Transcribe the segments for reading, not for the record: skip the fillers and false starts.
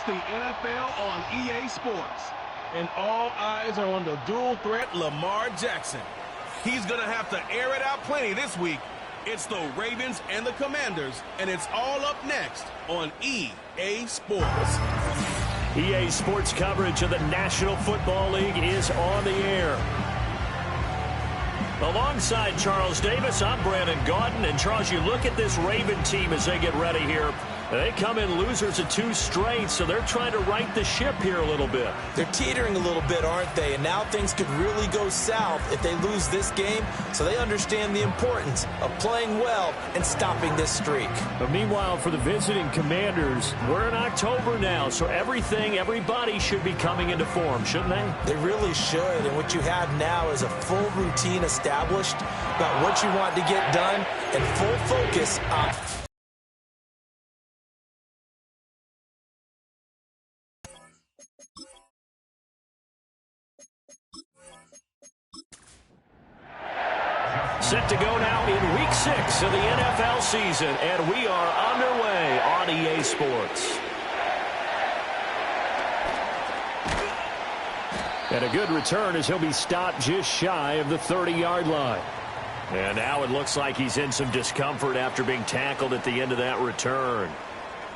It's the NFL on EA Sports. And all eyes are on the dual threat Lamar Jackson. He's going to have to air it out plenty this week. It's the Ravens and the Commanders, and it's all up next on EA Sports. EA Sports coverage of the National Football League is on the air. Alongside Charles Davis, I'm Brandon Gaudin. And Charles, you look at this Raven team as they get ready here. They come in losers of 2 straight, so they're trying to right the ship here a little bit. They're teetering a little bit, aren't they? And now things could really go south if they lose this game. So they understand the importance of playing well and stopping this streak. But meanwhile, for the visiting Commanders, we're in October now, so everybody should be coming into form, shouldn't they? They really should. And what you have now is a full routine established about what you want to get done and full focus on... Set to go now in Week 6 of the NFL season, and we are underway on EA Sports. And a good return as he'll be stopped just shy of the 30-yard line. And now it looks like he's in some discomfort after being tackled at the end of that return.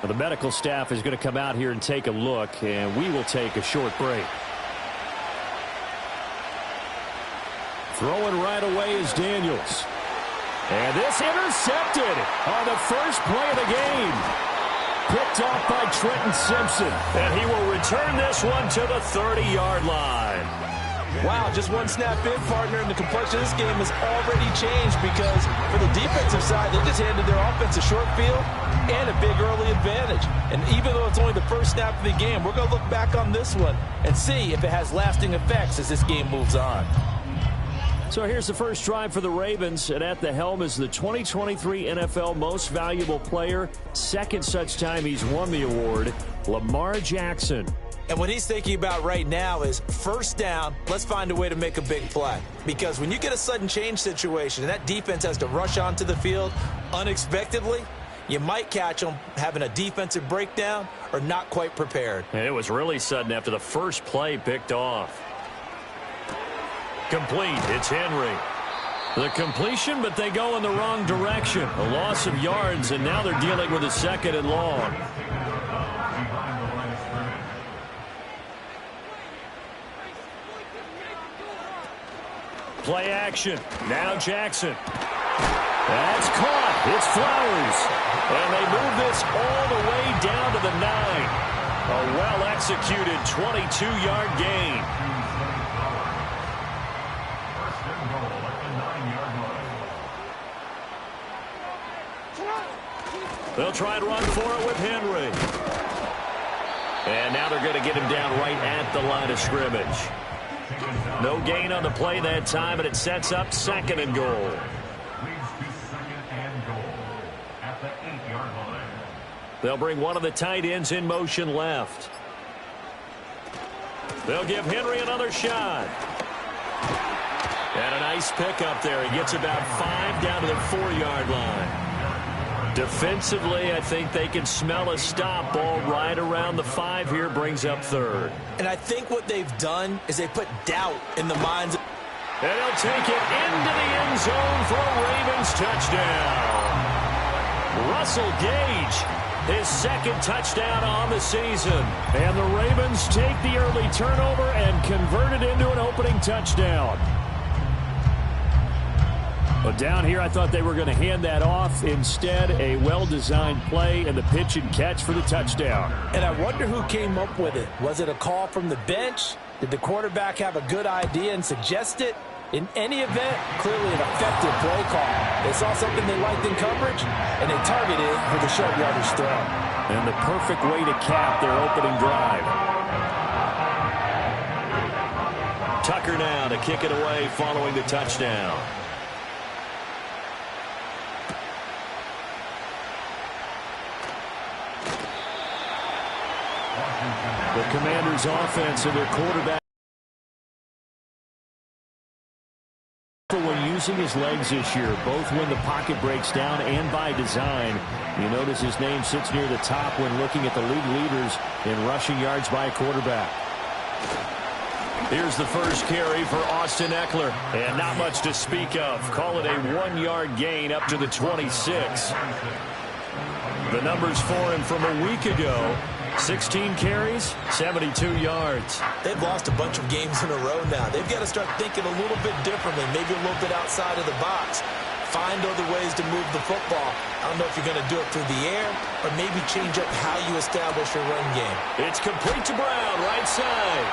Now, the medical staff is going to come out here and take a look, and we will take a short break. Throwing right away is Daniels. And this intercepted on the first play of the game. Picked off by Trenton Simpson. And he will return this one to the 30-yard line. Wow, just one snap in, partner, and the complexion of this game has already changed because for the defensive side, they just handed their offense a short field and a big early advantage. And even though it's only the first snap of the game, we're going to look back on this one and see if it has lasting effects as this game moves on. So here's the first drive for the Ravens, and at the helm is the 2023 NFL Most Valuable Player. Second such time he's won the award, Lamar Jackson. And what he's thinking about right now is first down, let's find a way to make a big play. Because when you get a sudden change situation and that defense has to rush onto the field unexpectedly, you might catch them having a defensive breakdown or not quite prepared. And it was really sudden after the first play picked off. Complete. It's Henry. The completion, but they go in the wrong direction. A loss of yards, and now they're dealing with a second and long. Play action. Now Jackson. That's caught. It's Flowers. And they move this all the way down to the 9. A well-executed 22-yard gain. They'll try and run for it with Henry. And now they're going to get him down right at the line of scrimmage. No gain on the play that time, and it sets up second and goal. They'll bring one of the tight ends in motion left. They'll give Henry another shot. And a nice pickup there. He gets about 5 down to the 4-yard line. Defensively, I think they can smell a stop ball right around the 5 here, brings up third. And I think what they've done is they put doubt in the minds of... And he'll take it into the end zone for a Ravens touchdown. Russell Gage, his second touchdown on the season. And the Ravens take the early turnover and convert it into an opening touchdown. But down here, I thought they were going to hand that off. Instead, a well-designed play and the pitch and catch for the touchdown. And I wonder who came up with it. Was it a call from the bench? Did the quarterback have a good idea and suggest it? In any event, clearly an effective play call. They saw something they liked in coverage, and they targeted it for the short yardage throw. And the perfect way to cap their opening drive. Tucker now to kick it away following the touchdown. The Commanders' offense and their quarterback. When you using his legs this year, both when the pocket breaks down and by design. You notice his name sits near the top when looking at the league leaders in rushing yards by a quarterback. Here's the first carry for Austin Eckler. And not much to speak of. Call it a 1-yard gain up to the 26. The numbers for him from a week ago: 16 carries, 72 yards. They've lost a bunch of games in a row now. They've got to start thinking a little bit differently, maybe a little bit outside of the box. Find other ways to move the football. I don't know if you're going to do it through the air or maybe change up how you establish your run game. It's complete to Brown, right side.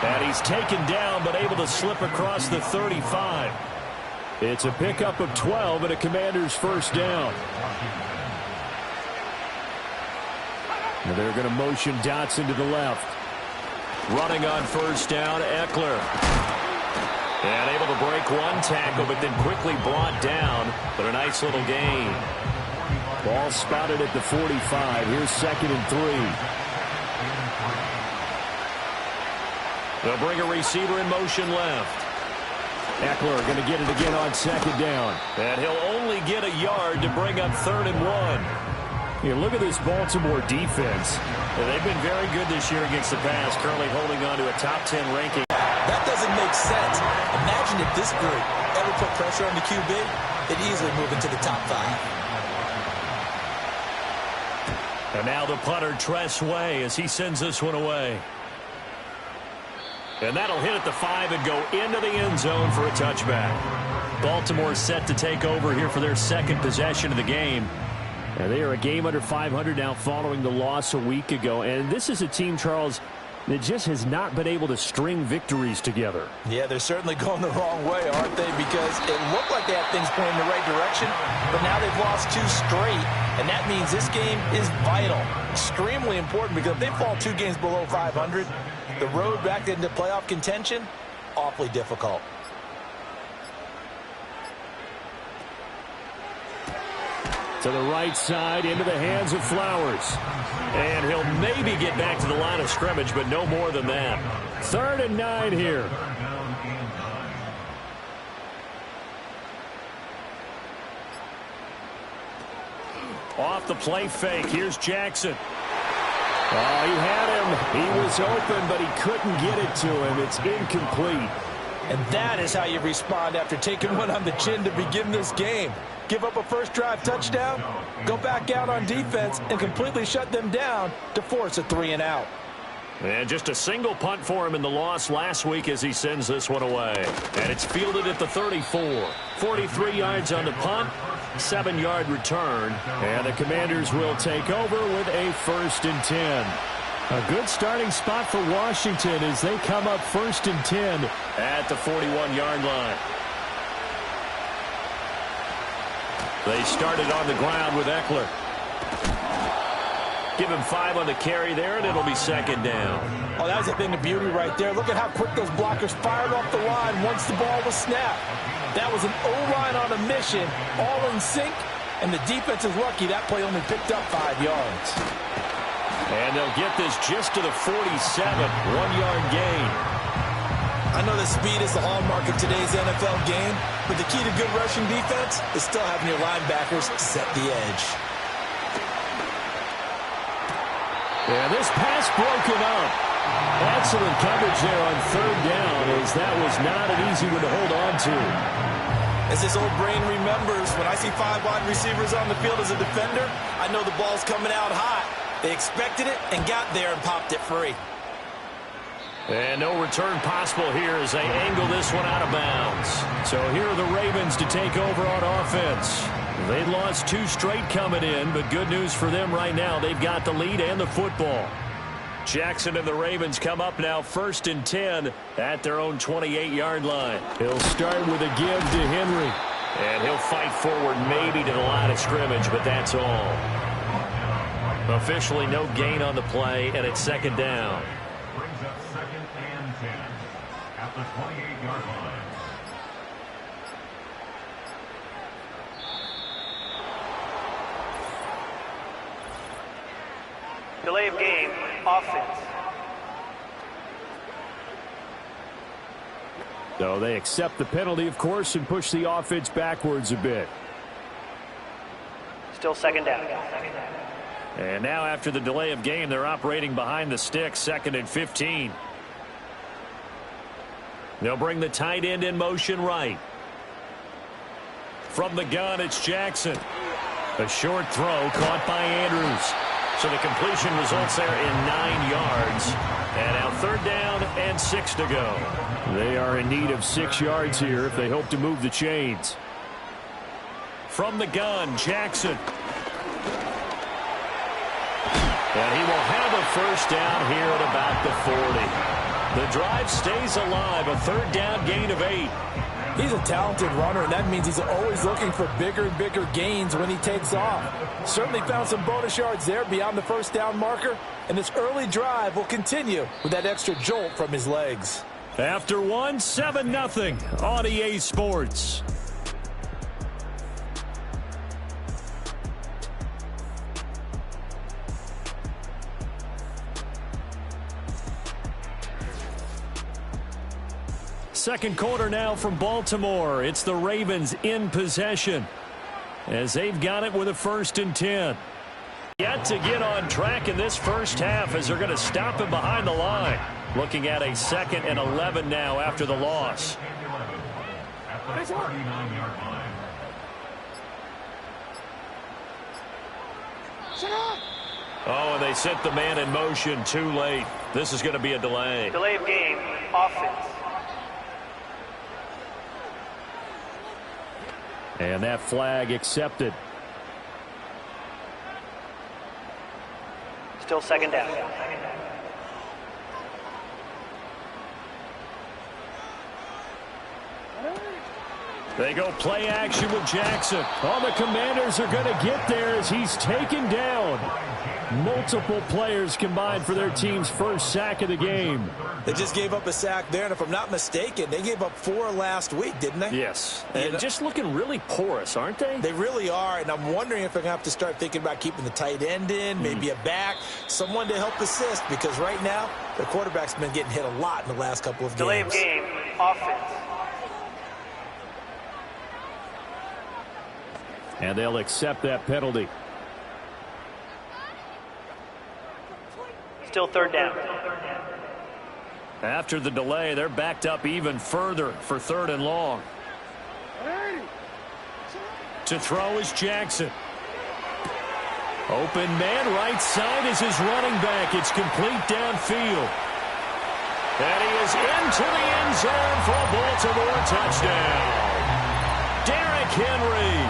And he's taken down but able to slip across the 35. It's a pickup of 12 and a Commander's first down. And they're going to motion Dotson to the left. Running on first down, Eckler. And able to break one tackle, but then quickly brought down. But a nice little gain. Ball spotted at the 45. Here's 2nd and 3. They'll bring a receiver in motion left. Eckler going to get it again on 2nd down. And he'll only get a yard to bring up 3rd and 1. You look at this Baltimore defense. They've been very good this year against the pass, currently holding on to a top 10 ranking. That doesn't make sense. Imagine if this group ever put pressure on the QB, they'd easily move into the top 5. And now the punter, Tress Way, as he sends this one away. And that'll hit at the 5 and go into the end zone for a touchback. Baltimore set to take over here for their second possession of the game. And they are a game under 500 now following the loss a week ago. And this is a team, Charles, that just has not been able to string victories together. Yeah, they're certainly going the wrong way, aren't they? Because it looked like they had things pointing in the right direction, but now they've lost 2 straight, and that means this game is vital, extremely important, because if they fall 2 games below 500, the road back into playoff contention, awfully difficult. To the right side, into the hands of Flowers. And he'll maybe get back to the line of scrimmage, but no more than that. 3rd and 9 here. Off the play fake, here's Jackson. Oh, he had him. He was open, but he couldn't get it to him. It's incomplete. And that is how you respond after taking one on the chin to begin this game. Give up a first drive touchdown, go back out on defense, and completely shut them down to force a 3-and-out. And just a single punt for him in the loss last week as he sends this one away. And it's fielded at the 34. 43 yards on the punt, 7-yard return. And the Commanders will take over with a 1st and 10. A good starting spot for Washington as they come up 1st and 10 at the 41-yard line. They started on the ground with Eckler. Give him 5 on the carry there, and it'll be 2nd down. Oh, that was a thing of beauty right there. Look at how quick those blockers fired off the line once the ball was snapped. That was an O-line on a mission, all in sync, and the defense is lucky that play only picked up 5 yards. And they'll get this just to the 47, 1-yard gain. I know that speed is the hallmark of today's NFL game, but the key to good rushing defense is still having your linebackers set the edge. Yeah, this pass broken up. Excellent coverage there on 3rd down, as that was not an easy one to hold on to. As this old brain remembers, when I see 5 wide receivers on the field as a defender, I know the ball's coming out hot. They expected it and got there and popped it free. And no return possible here as they angle this one out of bounds. So here are the Ravens to take over on offense. They lost 2 straight coming in, but good news for them right now. They've got the lead and the football. Jackson and the Ravens come up now 1st and 10 at their own 28-yard line. He'll start with a give to Henry. And he'll fight forward maybe to the line of scrimmage, but that's all. Officially no gain on the play, and it's 2nd down. Brings up 2nd and 10 at the 28-yard line. Delay of game, offense. So they accept the penalty, of course, and push the offense backwards a bit. Still second down. And now after the delay of game, they're operating behind the sticks, 2nd and 15. They'll bring the tight end in motion right. From the gun, it's Jackson. A short throw caught by Andrews. So the completion results there in 9 yards. And now 3rd down and 6 to go. They are in need of 6 yards here if they hope to move the chains. From the gun, Jackson. And he will have a 1st down here at about the 40. The drive stays alive, a 3rd down gain of 8. He's a talented runner, and that means he's always looking for bigger and bigger gains when he takes off. Certainly found some bonus yards there beyond the 1st down marker, and this early drive will continue with that extra jolt from his legs. After 1, 7-0 on EA Sports. Second quarter now from Baltimore. It's the Ravens in possession as they've got it with a 1st and 10. Yet to get on track in this first half as they're going to stop him behind the line. Looking at a 2nd and 11 now after the loss. At the 49-yard line. Oh, and they sent the man in motion too late. This is going to be a delay. Delay of game, offense. And that flag accepted. Still second down. They go play action with Jackson. All the Commanders are going to get there as he's taken down. Multiple players combined for their team's 1st sack of the game. They just gave up a sack there, and if I'm not mistaken, they gave up 4 last week, didn't they? Yes. And just looking really porous, aren't they? They really are, and I'm wondering if they're going to have to start thinking about keeping the tight end in, maybe a back, someone to help assist, because right now, the quarterback's been getting hit a lot in the last couple of games. Delay of game, offense. And they'll accept that penalty. Still 3rd down. After the delay, they're backed up even further for 3rd and long. To throw is Jackson. Open man, right side is his running back. It's complete downfield. And he is into the end zone for a Baltimore touchdown. Derrick Henry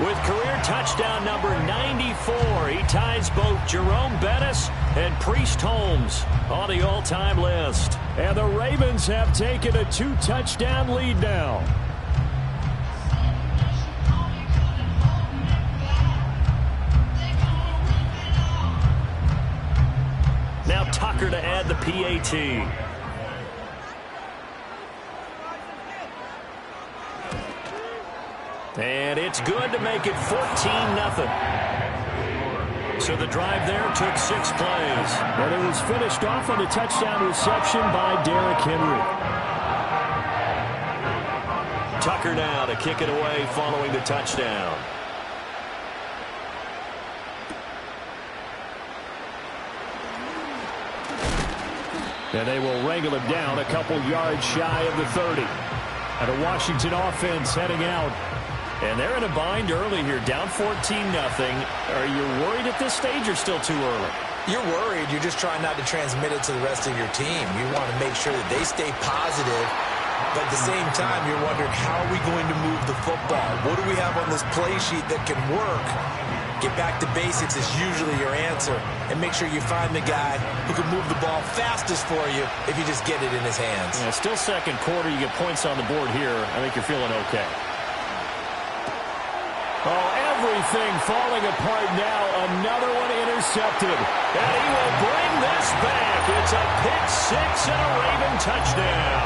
with career touchdown number 94. He ties both Jerome Bettis and Priest Holmes on the all-time list. And the Ravens have taken a 2-touchdown lead now. Now Tucker to add the PAT. And it's good to make it 14-0. So the drive there took 6 plays. And it was finished off on a touchdown reception by Derrick Henry. Tucker now to kick it away following the touchdown. And they will wrangle him down a couple yards shy of the 30. And a Washington offense heading out. And they're in a bind early here, down 14-0. Are you worried at this stage or still too early? You're worried. You're just trying not to transmit it to the rest of your team. You want to make sure that they stay positive. But at the same time, you're wondering, how are we going to move the football? What do we have on this play sheet that can work? Get back to basics is usually your answer. And make sure you find the guy who can move the ball fastest for you if you just get it in his hands. Yeah, still second quarter. You get points on the board here. I think you're feeling okay. Oh, everything falling apart now. Another one intercepted. And he will bring this back. It's a pick 6 and a Raven touchdown.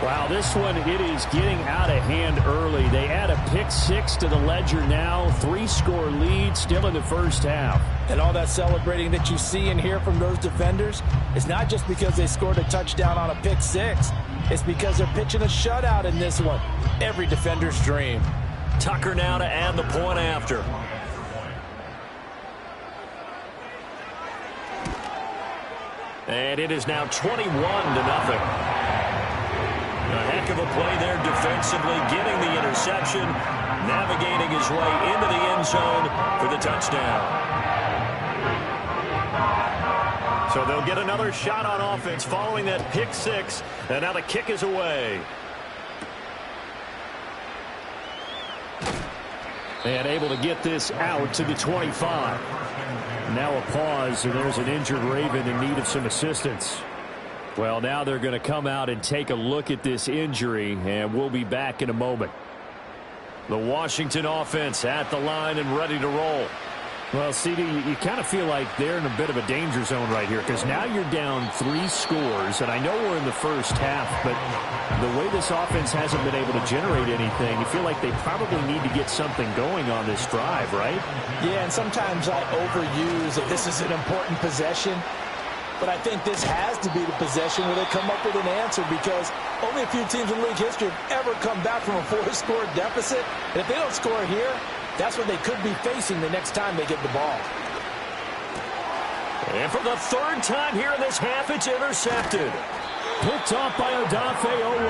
Wow, this one, it is getting out of hand early. They add a pick six to the ledger now. 3-score lead still in the first half. And all that celebrating that you see and hear from those defenders is not just because they scored a touchdown on a pick six. It's because they're pitching a shutout in this one. Every defender's dream. Tucker now to add the point after. And it is now 21-0. A heck of a play there defensively, getting the interception, navigating his way into the end zone for the touchdown. So they'll get another shot on offense following that pick six, and now the kick is away. And able to get this out to the 25. Now a pause, and there's an injured Raven in need of some assistance. Well, now they're going to come out and take a look at this injury, and we'll be back in a moment. The Washington offense at the line and ready to roll. Well, CD, you kind of feel like they're in a bit of a danger zone right here because now you're down 3 scores, and I know we're in the first half, but the way this offense hasn't been able to generate anything, you feel like they probably need to get something going on this drive, right? Yeah, and sometimes I overuse that this is an important possession. But I think this has to be the possession where they come up with an answer because only a few teams in league history have ever come back from a 4-score deficit. And if they don't score here, that's what they could be facing the next time they get the ball. And for the 3rd time here in this half, it's intercepted. Picked off by Odafe Owe.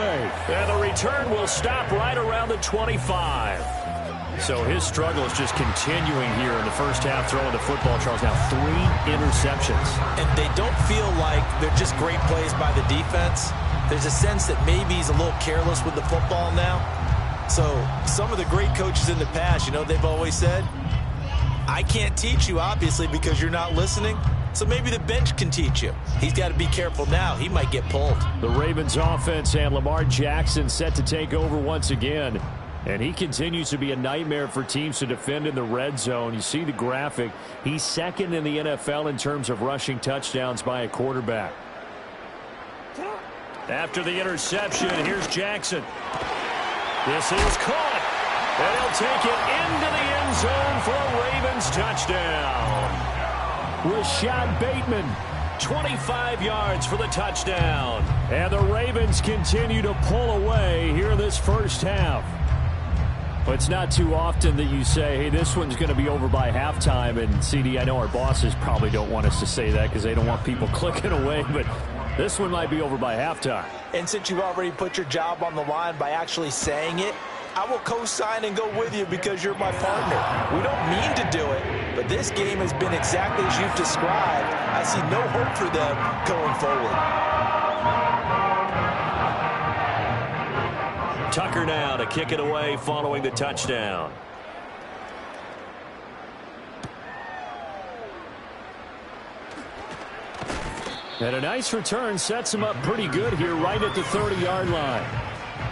And the return will stop right around the 25. So his struggle is just continuing here in the first half, throwing the football. Charles, now 3 interceptions. And they don't feel like they're just great plays by the defense. There's a sense that maybe he's a little careless with the football now. So some of the great coaches in the past, you know, they've always said, I can't teach you, obviously, because you're not listening. So maybe the bench can teach you. He's got to be careful now. He might get pulled. The Ravens offense and Lamar Jackson set to take over once again. And he continues to be a nightmare for teams to defend in the red zone. You see the graphic. He's 2nd in the NFL in terms of rushing touchdowns by a quarterback. After the interception, here's Jackson. This is caught. And he'll take it into the end zone for a Ravens touchdown. Rashad Bateman, 25 yards for the touchdown. And the Ravens continue to pull away here in this first half. Well, it's not too often that you say, hey, this one's going to be over by halftime. And, CD, I know our bosses probably don't want us to say that because they don't want people clicking away. But this one might be over by halftime. And since you've already put your job on the line by actually saying it, I will co-sign and go with you because you're my partner. We don't mean to do it, but this game has been exactly as you've described. I see no hope for them going forward. Tucker now to kick it away following the touchdown. And a nice return sets him up pretty good here right at the 30-yard line.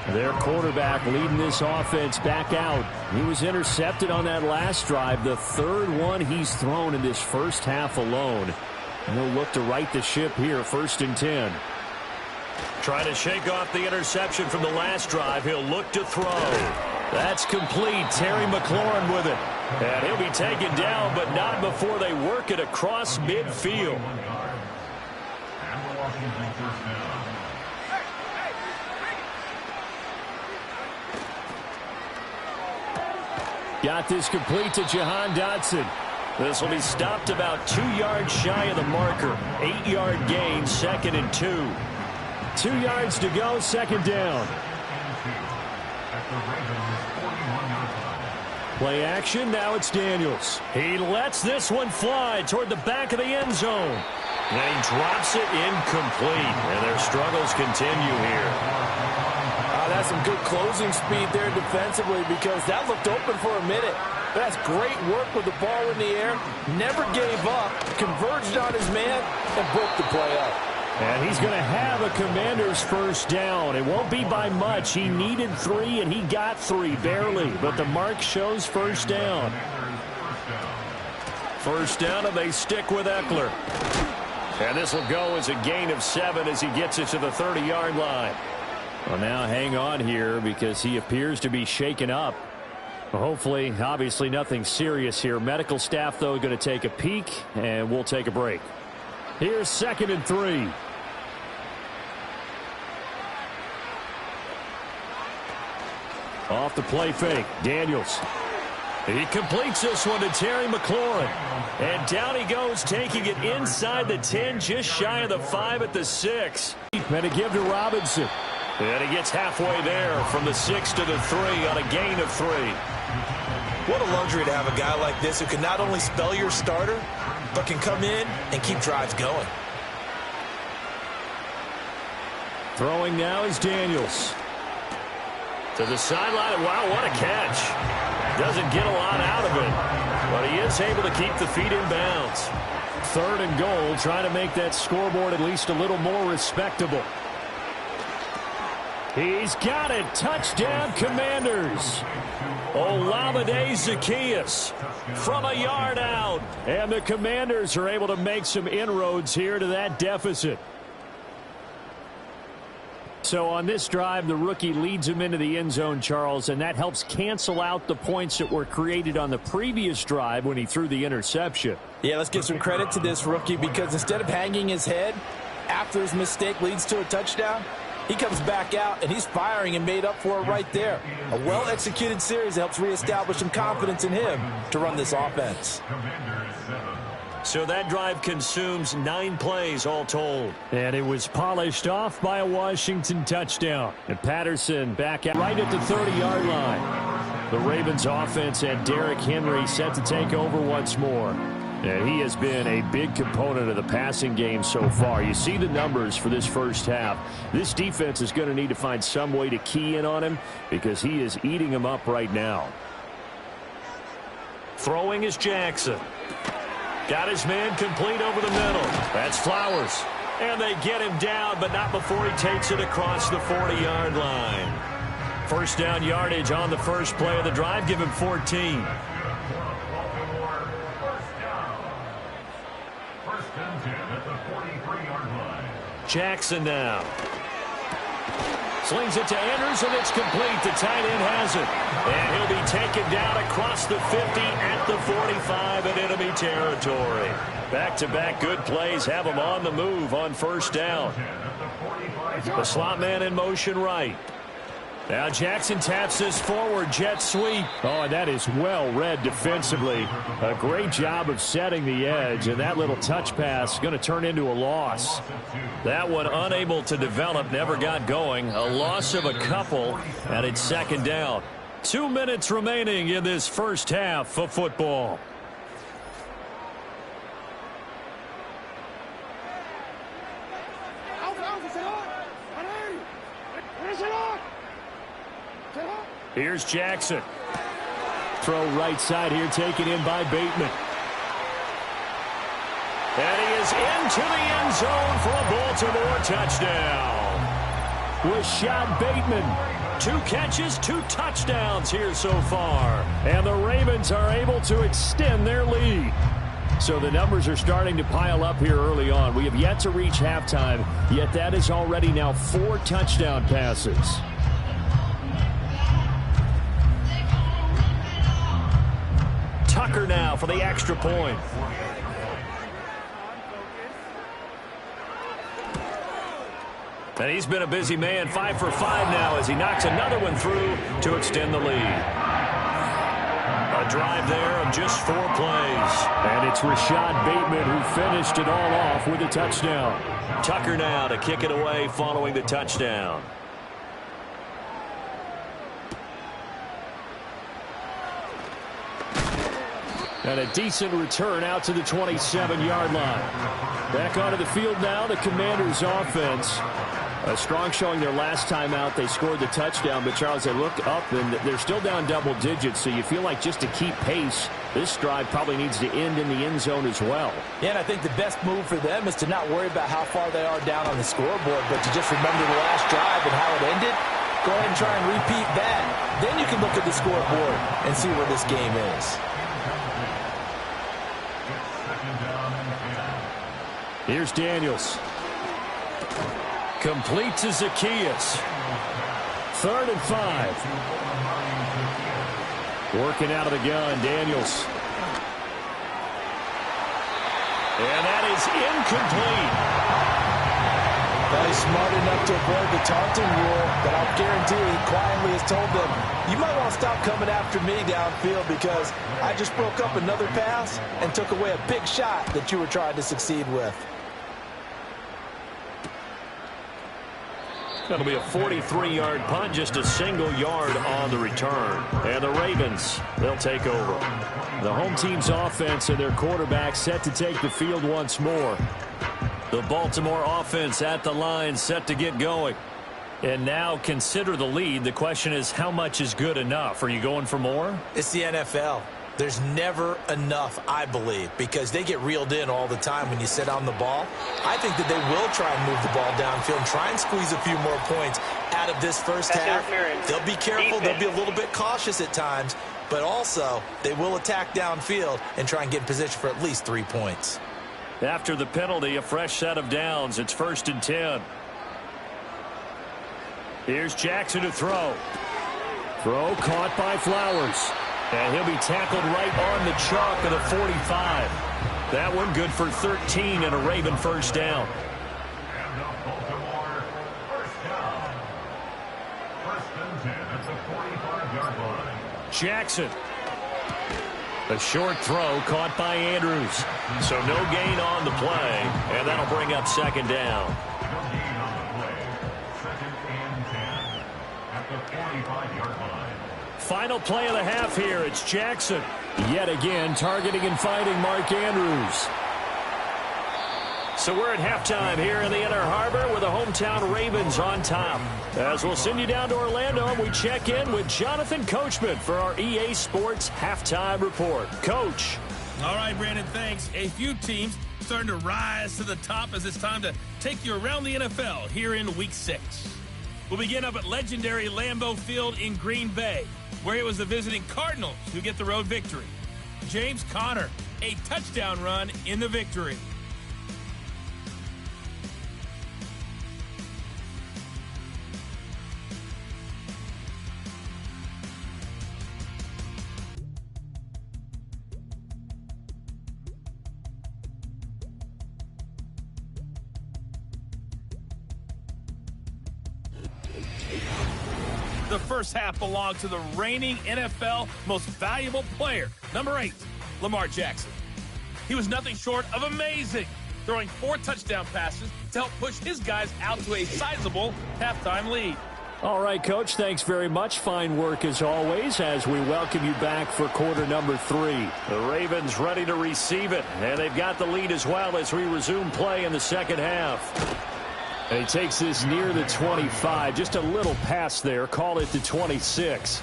Their quarterback leading this offense back out. He was intercepted on that last drive, the 3rd one he's thrown in this first half alone. And he'll look to right the ship here, 1st and 10. Trying to shake off the interception from the last drive. He'll look to throw. That's complete. Terry McLaurin with it. And he'll be taken down, but not before they work it across midfield. Got this complete to Jahan Dotson. This will be stopped about 2 yards shy of the marker. 8-yard gain, 2nd and 2. 2 yards to go, 2nd down. Play action, now it's Daniels. He lets this one fly toward the back of the end zone. And he drops it incomplete. And their struggles continue here. That's some good closing speed there defensively because that looked open for a minute. That's great work with the ball in the air. Never gave up, converged on his man, and broke the play up. And he's going to have a Commander's first down. It won't be by much. He needed 3, and he got 3, barely. But the mark shows first down. First down, and they stick with Eckler. And this will go as a gain of 7 as he gets it to the 30-yard line. Well, now hang on here because he appears to be shaken up. Well, hopefully, obviously nothing serious here. Medical staff, though, going to take a peek, and we'll take a break. Here's 2nd and 3. Off the play fake, Daniels. He completes this one to Terry McLaurin. And down he goes, taking it inside the 10, just shy of the 5 at the 6. And a give to Robinson. And he gets halfway there from the 6 to the 3 on a gain of 3. What a luxury to have a guy like this who can not only spell your starter, but can come in and keep drives going. Throwing now is Daniels. To the sideline. Wow, what a catch. Doesn't get a lot out of it, but he is able to keep the feet in bounds. 3rd and goal, trying to make that scoreboard at least a little more respectable. He's got it. Touchdown, Commanders. Olamide Zaccheaus from a yard out. And the Commanders are able to make some inroads here to that deficit. So on this drive, the rookie leads him into the end zone, Charles, and that helps cancel out the points that were created on the previous drive when he threw the interception. Yeah, let's give some credit to this rookie because instead of hanging his head after his mistake leads to a touchdown, he comes back out and he's firing and made up for it right there. A well-executed series helps reestablish some confidence in him to run this offense. So that drive consumes 9 plays all told. And it was polished off by a Washington touchdown. And Patterson back out right at the 30-yard line. The Ravens offense and Derrick Henry set to take over once more. And he has been a big component of the passing game so far. You see the numbers for this first half. This defense is going to need to find some way to key in on him because he is eating them up right now. Throwing is Jackson. Got his man complete over the middle. That's Flowers. And they get him down, but not before he takes it across the 40-yard line. First down yardage on the first play of the drive. Give him 14. Jackson now. Slings it to Andrews, and it's complete. The tight end has it. And he'll be taken down across the 50 at the 45 in enemy territory. Back-to-back good plays have him on the move on first down. The slot man in motion right. Now Jackson taps this forward jet sweep. Oh, and that is well read defensively. A great job of setting the edge, and that little touch pass is going to turn into a loss. That one unable to develop, never got going. A loss of a couple, and it's second down. 2 minutes remaining in this first half of football. Here's Jackson. Throw right side here, taken in by Bateman. And he is into the end zone for a Baltimore touchdown. Rashad Bateman. 2 catches, 2 touchdowns here so far. And the Ravens are able to extend their lead. So the numbers are starting to pile up here early on. We have yet to reach halftime, yet that is already now 4 touchdown passes. Tucker now for the extra point. And he's been a busy man, 5 for 5 now as he knocks another one through to extend the lead. A drive there of just 4 plays. And it's Rashad Bateman who finished it all off with a touchdown. Tucker now to kick it away following the touchdown. And a decent return out to the 27-yard line. Back onto the field now, the Commanders' offense. A strong showing their last time out. They scored the touchdown, but Charles, they look up and they're still down double digits, so you feel like just to keep pace, this drive probably needs to end in the end zone as well. Yeah, and I think the best move for them is to not worry about how far they are down on the scoreboard, but to just remember the last drive and how it ended. Go ahead and try and repeat that. Then you can look at the scoreboard and see where this game is. Here's Daniels. Complete to Zaccheaus. 3rd and 5. Working out of the gun, Daniels. And that is incomplete. Well, he's smart enough to avoid the taunting rule, but I'll guarantee he quietly has told them, you might want to stop coming after me downfield because I just broke up another pass and took away a big shot that you were trying to succeed with. That'll be a 43-yard punt, just a single yard on the return. And the Ravens, they'll take over. The home team's offense and their quarterback set to take the field once more. The Baltimore offense at the line, set to get going. And now consider the lead. The question is, how much is good enough? Are you going for more? It's the NFL. There's never enough, I believe, because they get reeled in all the time when you sit on the ball. I think that they will try and move the ball downfield and try and squeeze a few more points out of this first half. They'll be careful. They'll be a little bit cautious at times, but also they will attack downfield and try and get in position for at least 3 points. After the penalty, a fresh set of downs. It's 1st and 10. Here's Jackson to throw. Throw caught by Flowers. And he'll be tackled right on the chalk of the 45. That one good for 13 and a Raven first down. And the Baltimore first down. 1st and 10 at the 45-yard line. Jackson. A short throw caught by Andrews. So no gain on the play, and that'll bring up 2nd down. No gain on the play. 2nd and 10 at the 45-yard line. Final play of the half here. It's Jackson. Yet again, targeting and finding Mark Andrews. So we're at halftime here in the Inner Harbor with the hometown Ravens on top. As we'll send you down to Orlando, and we check in with Jonathan Coachman for our EA Sports Halftime Report. Coach. All right, Brandon, thanks. A few teams starting to rise to the top as it's time to take you around the NFL here in Week 6. We'll begin up at legendary Lambeau Field in Green Bay, where it was the visiting Cardinals who get the road victory. James Conner, a touchdown run in the victory. The first half belonged to the reigning NFL most valuable player, number 8, Lamar Jackson. He was nothing short of amazing, throwing 4 touchdown passes to help push his guys out to a sizable halftime lead. All right, Coach, thanks very much. Fine work as always as we welcome you back for quarter number 3. The Ravens ready to receive it, and they've got the lead as well as we resume play in the second half. And he takes this near the 25. Just a little pass there. Call it the 26.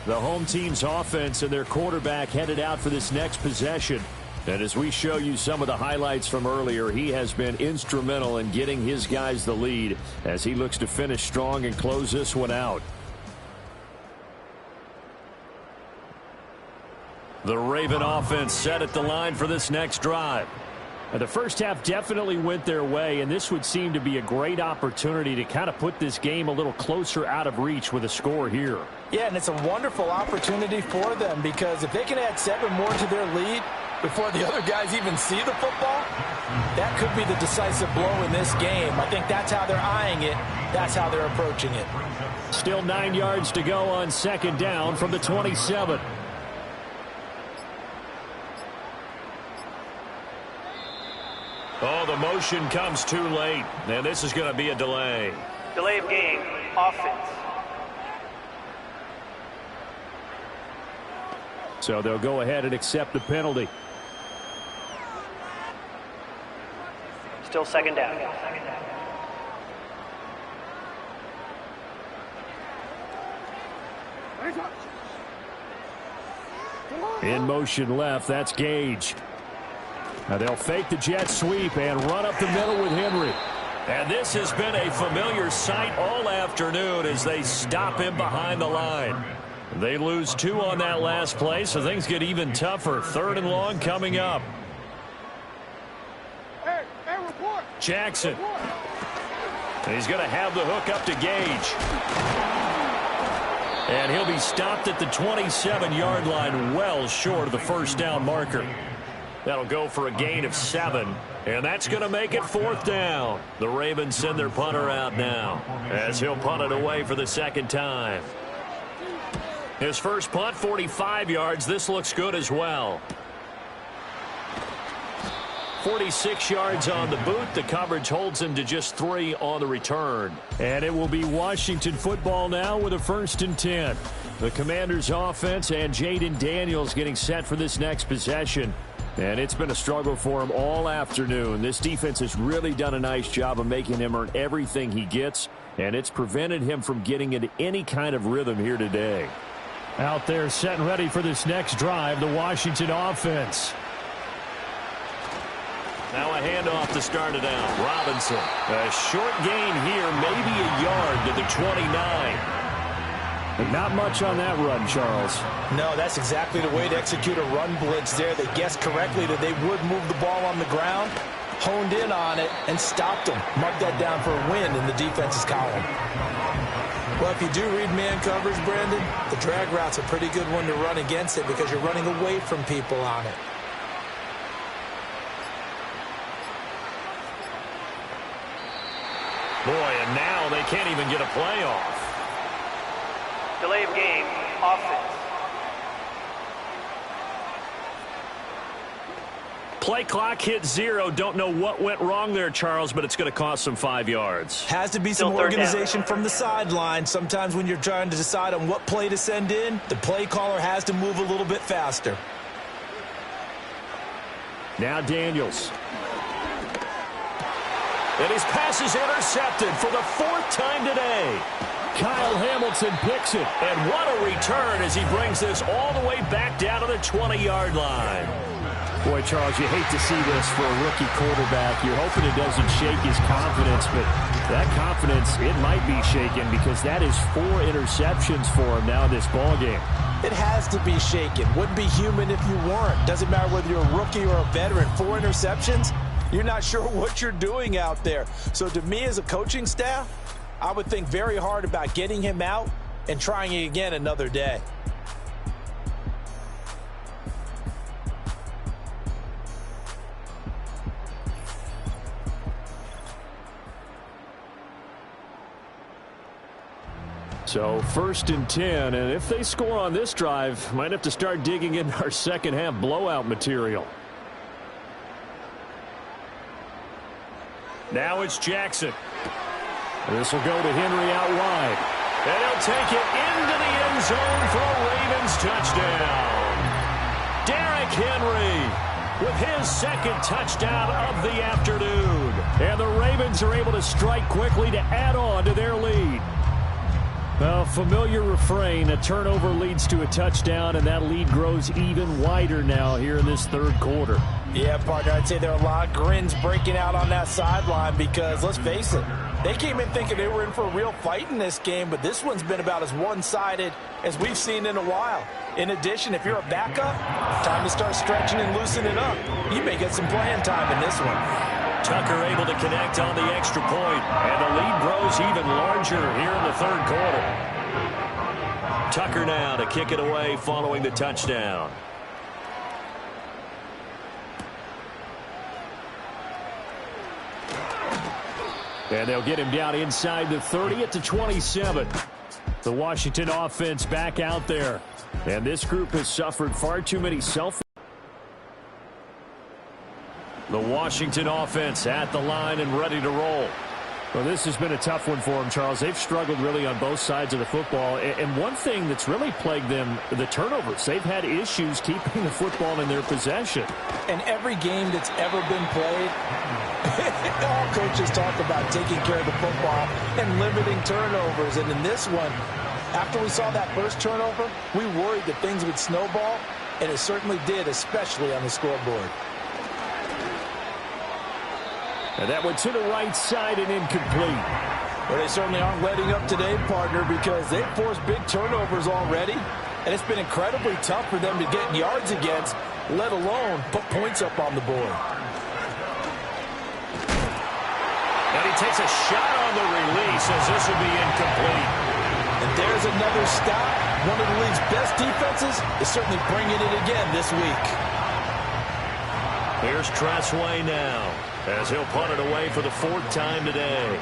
The home team's offense and their quarterback headed out for this next possession. And as we show you some of the highlights from earlier, he has been instrumental in getting his guys the lead as he looks to finish strong and close this one out. The Raven offense set at the line for this next drive. The first half definitely went their way, and this would seem to be a great opportunity to kind of put this game a little closer out of reach with a score here. Yeah, and it's a wonderful opportunity for them because if they can add 7 more to their lead before the other guys even see the football, that could be the decisive blow in this game. I think that's how they're eyeing it. That's how they're approaching it. Still 9 yards to go on 2nd down from the 27. Oh, the motion comes too late, and this is going to be a delay. Delay of game, offense. So they'll go ahead and accept the penalty. Still 2nd down. In motion left, that's Gage. Now they'll fake the jet sweep and run up the middle with Henry. And this has been a familiar sight all afternoon as they stop him behind the line. They lose 2 on that last play, so things get even tougher. 3rd and long coming up. Jackson. And he's going to have the hook up to Gage. And he'll be stopped at the 27-yard line, well short of the first down marker. That'll go for a gain of 7, and that's going to make it 4th down. The Ravens send their punter out now as he'll punt it away for the second time. His first punt, 45 yards. This looks good as well. 46 yards on the boot. The coverage holds him to just 3 on the return. And it will be Washington football now with a 1st and 10. The Commanders' offense and Jaden Daniels getting set for this next possession. And it's been a struggle for him all afternoon. This defense has really done a nice job of making him earn everything he gets, and it's prevented him from getting into any kind of rhythm here today. Out there set and ready for this next drive, the Washington offense. Now a handoff to start it out. Robinson. A short gain here, maybe a yard to the 29. But not much on that run, Charles. No, that's exactly the way to execute a run blitz there. They guessed correctly that they would move the ball on the ground, honed in on it, and stopped them. Mark that down for a win in the defense's column. Well, if you do read man coverage, Brandon, the drag route's a pretty good one to run against it because you're running away from people on it. Boy, and now they can't even get a play off. Delay of game, offense. Play clock hit 0. Don't know what went wrong there, Charles, but it's going to cost them 5 yards. Has to be some organization from the sideline. Sometimes when you're trying to decide on what play to send in, the play caller has to move a little bit faster. Now Daniels. And his pass is intercepted for the 4th time today. Kyle Hamilton picks it. And what a return as he brings this all the way back down to the 20-yard line. Boy, Charles, you hate to see this for a rookie quarterback. You're hoping it doesn't shake his confidence, but that confidence, it might be shaken because that is 4 interceptions for him now in this ballgame. It has to be shaken. Wouldn't be human if you weren't. Doesn't matter whether you're a rookie or a veteran. 4 interceptions, you're not sure what you're doing out there. So to me as a coaching staff, I would think very hard about getting him out and trying it again another day. So 1st and 10, and if they score on this drive, might have to start digging in our second half blowout material. Now it's Jackson. This will go to Henry out wide. And he'll take it into the end zone for a Ravens touchdown. Derrick Henry with his 2nd touchdown of the afternoon. And the Ravens are able to strike quickly to add on to their lead. A familiar refrain, a turnover leads to a touchdown, and that lead grows even wider now here in this 3rd quarter. Yeah, partner, I'd say there are a lot of grins breaking out on that sideline because, let's face it, they came in thinking they were in for a real fight in this game, but this one's been about as one-sided as we've seen in a while. In addition, if you're a backup, time to start stretching and loosening up. You may get some playing time in this one. Tucker able to connect on the extra point, and the lead grows even larger here in the 3rd quarter. Tucker now to kick it away following the touchdown. And they'll get him down inside the 30 at the 27. The Washington offense back out there. And this group has suffered far too many The Washington offense at the line and ready to roll. Well, this has been a tough one for them, Charles. They've struggled really on both sides of the football. And one thing that's really plagued them, the turnovers. They've had issues keeping the football in their possession. And every game that's ever been played, all coaches talk about taking care of the football and limiting turnovers. And in this one, after we saw that first turnover, we worried that things would snowball, and it certainly did, especially on the scoreboard. And that one to the right side and incomplete. Well, they certainly aren't letting up today, partner, because they've forced big turnovers already, and it's been incredibly tough for them to get yards against, let alone put points up on the board. And he takes a shot on the release as this will be incomplete. And there's another stop. One of the league's best defenses is certainly bringing it again this week. Here's Tressway now, as he'll punt it away for the 4th time today.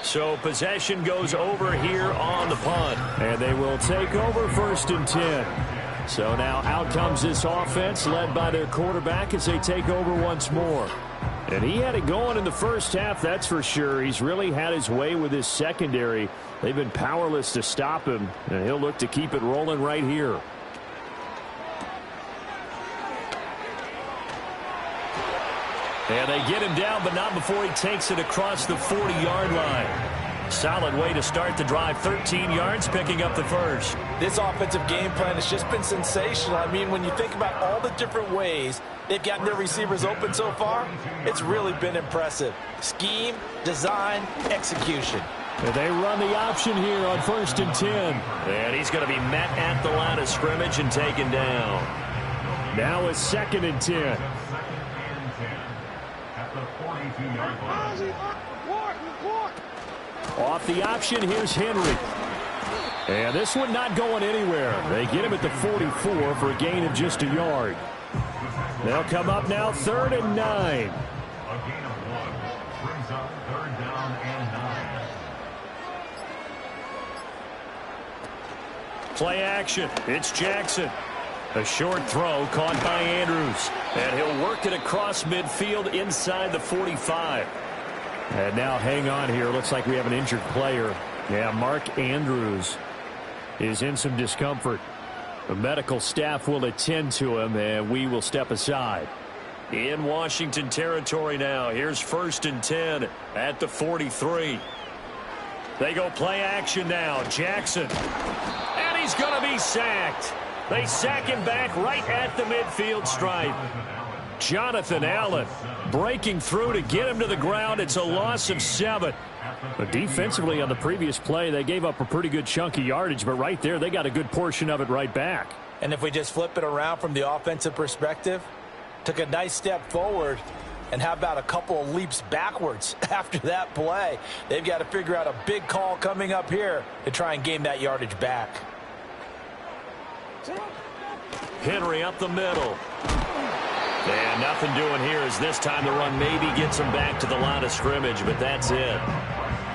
So possession goes over here on the punt. And they will take over 1st and 10. So now out comes this offense led by their quarterback as they take over once more. And he had it going in the first half, that's for sure. He's really had his way with his secondary. They've been powerless to stop him, and he'll look to keep it rolling right here. And they get him down, but not before he takes it across the 40-yard line. Solid way to start the drive. 13 yards, picking up the first. This offensive game plan has just been sensational. I mean, when you think about all the different ways they've gotten their receivers open so far, it's really been impressive. Scheme, design, execution. And they run the option here on 1st and 10. And he's going to be met at the line of scrimmage and taken down. Now it's 2nd and 10. Off the option, here's Henry. And this one not going anywhere. They get him at the 44 for a gain of just a yard. They'll come up now 3rd and 9. A gain of 1 brings up 3rd down and 9. Play action. It's Jackson. A short throw caught by Andrews. And he'll work it across midfield inside the 45. And now hang on here. Looks like we have an injured player. Yeah, Mark Andrews is in some discomfort. The medical staff will attend to him, and we will step aside. In Washington territory now. Here's 1st and 10 at the 43. They go play action now. Jackson. And he's going to be sacked. They sack him back right at the midfield stripe. Jonathan Allen breaking through to get him to the ground. It's a loss of 7. But defensively on the previous play, they gave up a pretty good chunk of yardage, but right there, they got a good portion of it right back. And if we just flip it around from the offensive perspective, took a nice step forward, and how about a couple of leaps backwards after that play? They've got to figure out a big call coming up here to try and gain that yardage back. Henry up the middle. And nothing doing here as this time the run maybe gets him back to the line of scrimmage, but that's it.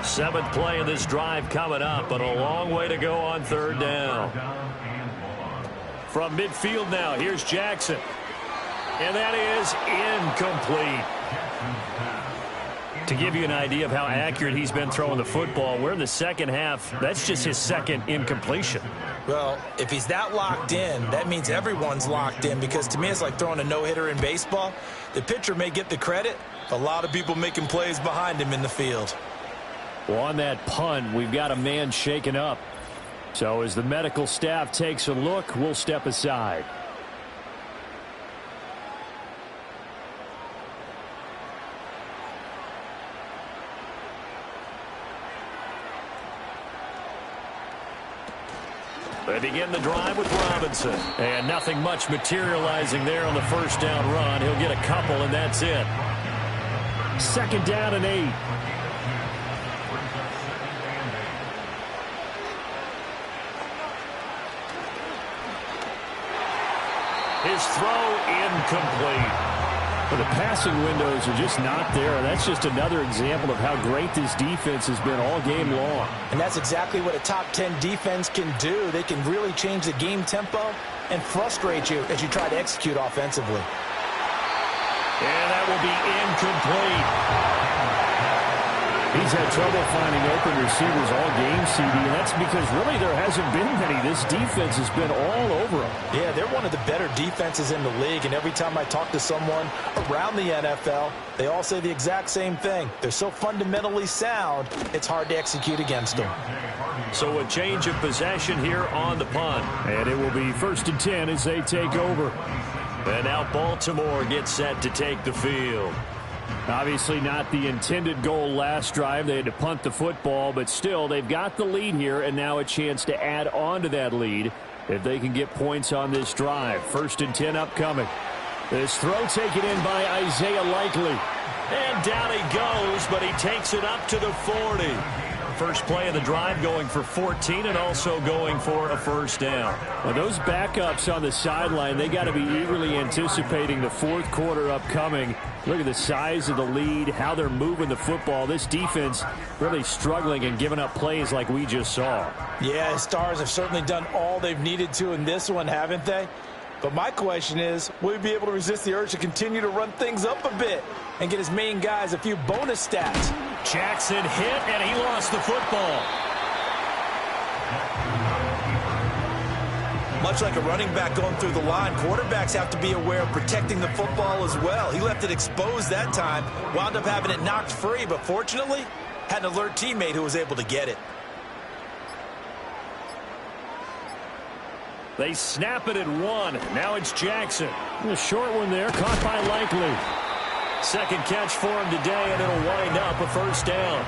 7th play of this drive coming up, but a long way to go on 3rd down. From midfield now, here's Jackson. And that is incomplete. To give you an idea of how accurate he's been throwing the football, we're in the second half. That's just his 2nd incompletion. Well, if he's that locked in, that means everyone's locked in, because to me it's like throwing a no-hitter in baseball. The pitcher may get the credit, a lot of people making plays behind him in the field. Well, on that punt, we've got a man shaken up. So as the medical staff takes a look, we'll step aside. They begin the drive with Robinson. And nothing much materializing there on the 1st down run. He'll get a couple, and that's it. 2nd down and 8. His throw incomplete. Well, the passing windows are just not there. That's just another example of how great this defense has been all game long. And that's exactly what a top 10 defense can do. They can really change the game tempo and frustrate you as you try to execute offensively. And that will be incomplete. He's had trouble finding open receivers all game, CD, and that's because really there hasn't been many. This defense has been all over him. Yeah, they're one of the better defenses in the league, and every time I talk to someone around the NFL, they all say the exact same thing. They're so fundamentally sound, it's hard to execute against them. So a change of possession here on the punt. And it will be 1st and 10 as they take over. And now Baltimore gets set to take the field. Obviously not the intended goal last drive. They had to punt the football, but still they've got the lead here, and now a chance to add on to that lead if they can get points on this drive. 1st and 10 upcoming. This throw taken in by Isaiah Likely. And down he goes, but he takes it up to the 40. First play of the drive going for 14 and also going for a first down. Well, those backups on the sideline, they got to be eagerly anticipating the fourth quarter upcoming. Look at the size of the lead, how they're moving the football. This defense really struggling and giving up plays like we just saw. Yeah, Stars have certainly done all they've needed to in this one, haven't they? But my question is, will he be able to resist the urge to continue to run things up a bit and get his main guys a few bonus stats? Jackson hit, and he lost the football. Much like a running back going through the line, quarterbacks have to be aware of protecting the football as well. He left it exposed that time, wound up having it knocked free, but fortunately, had an alert teammate who was able to get it. They snap it at 1. Now it's Jackson. A short one there, caught by Likely. Second catch for him today, and it'll wind up a first down.